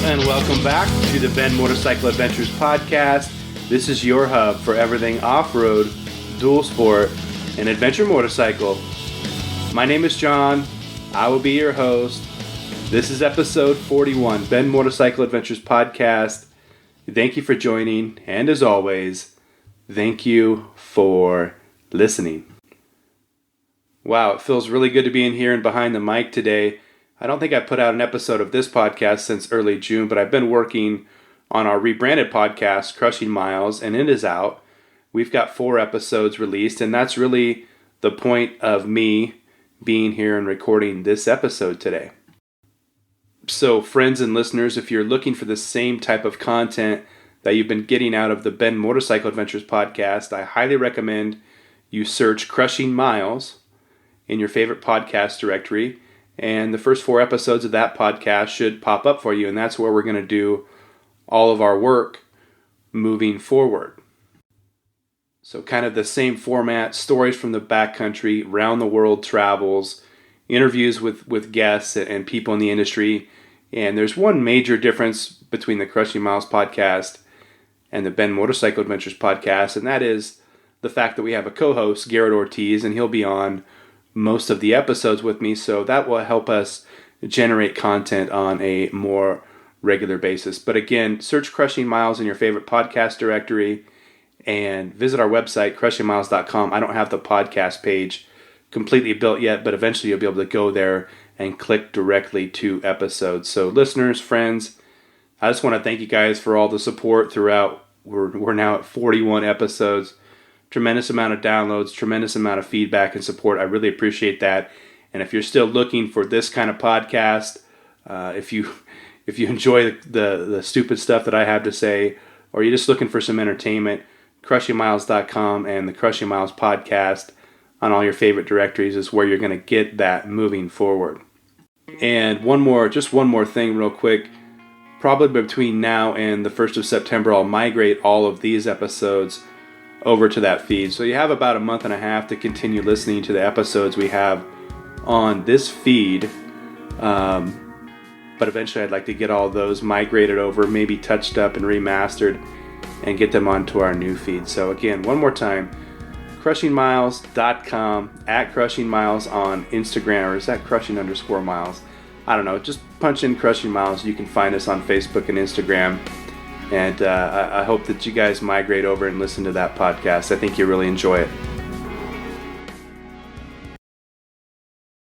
and welcome back to the Ben Motorcycle Adventures podcast. This is your hub for everything off-road, dual sport, and adventure motorcycle. My name is John. I will be your host. This is episode 41, Ben Motorcycle Adventures podcast. Thank you for joining, and as always, thank you for listening. Wow, it feels really good to be in here and behind the mic today. I don't think I put out an episode of this podcast since early June, but I've been working on our rebranded podcast, Crushing Miles, and it is out. We've got 4 episodes released, and that's really the point of me being here and recording this episode today. So, friends and listeners, if you're looking for the same type of content that you've been getting out of the Ben Motorcycle Adventures podcast, I highly recommend you search Crushing Miles in your favorite podcast directory. And the first 4 episodes of that podcast should pop up for you, and that's where we're going to do all of our work moving forward. So kind of the same format, stories from the backcountry, round the world travels, interviews with guests and people in the industry. And there's one major difference between the Crushing Miles podcast and the Ben Motorcycle Adventures podcast, and that is the fact that we have a co-host, Garret Ortiz, and he'll be on most of the episodes with me, so that will help us generate content on a more regular basis. But again, search Crushing Miles in your favorite podcast directory and visit our website, crushingmiles.com. I don't have the podcast page completely built yet, but eventually you'll be able to go there and click directly to episodes. So listeners, friends, I just want to thank you guys for all the support throughout. We're now at 41 episodes. Tremendous amount of downloads, tremendous amount of feedback and support. I really appreciate that. And if you're still looking for this kind of podcast, if you enjoy the stupid stuff that I have to say, or you're just looking for some entertainment, crushingmiles.com and the Crushing Miles podcast on all your favorite directories is where you're going to get that moving forward. And one more thing real quick. Probably between now and the 1st of September, I'll migrate all of these episodes over to that feed. So you have about a month and a half to continue listening to the episodes we have on this feed. But eventually I'd like to get all those migrated over, maybe touched up and remastered, and get them onto our new feed. So again, one more time, crushingmiles.com, at Crushing Miles on Instagram, or is that Crushing_Miles? I don't know. Just punch in Crushing Miles. You can find us on Facebook and Instagram. And I hope that you guys migrate over and listen to that podcast. I think you really enjoy it.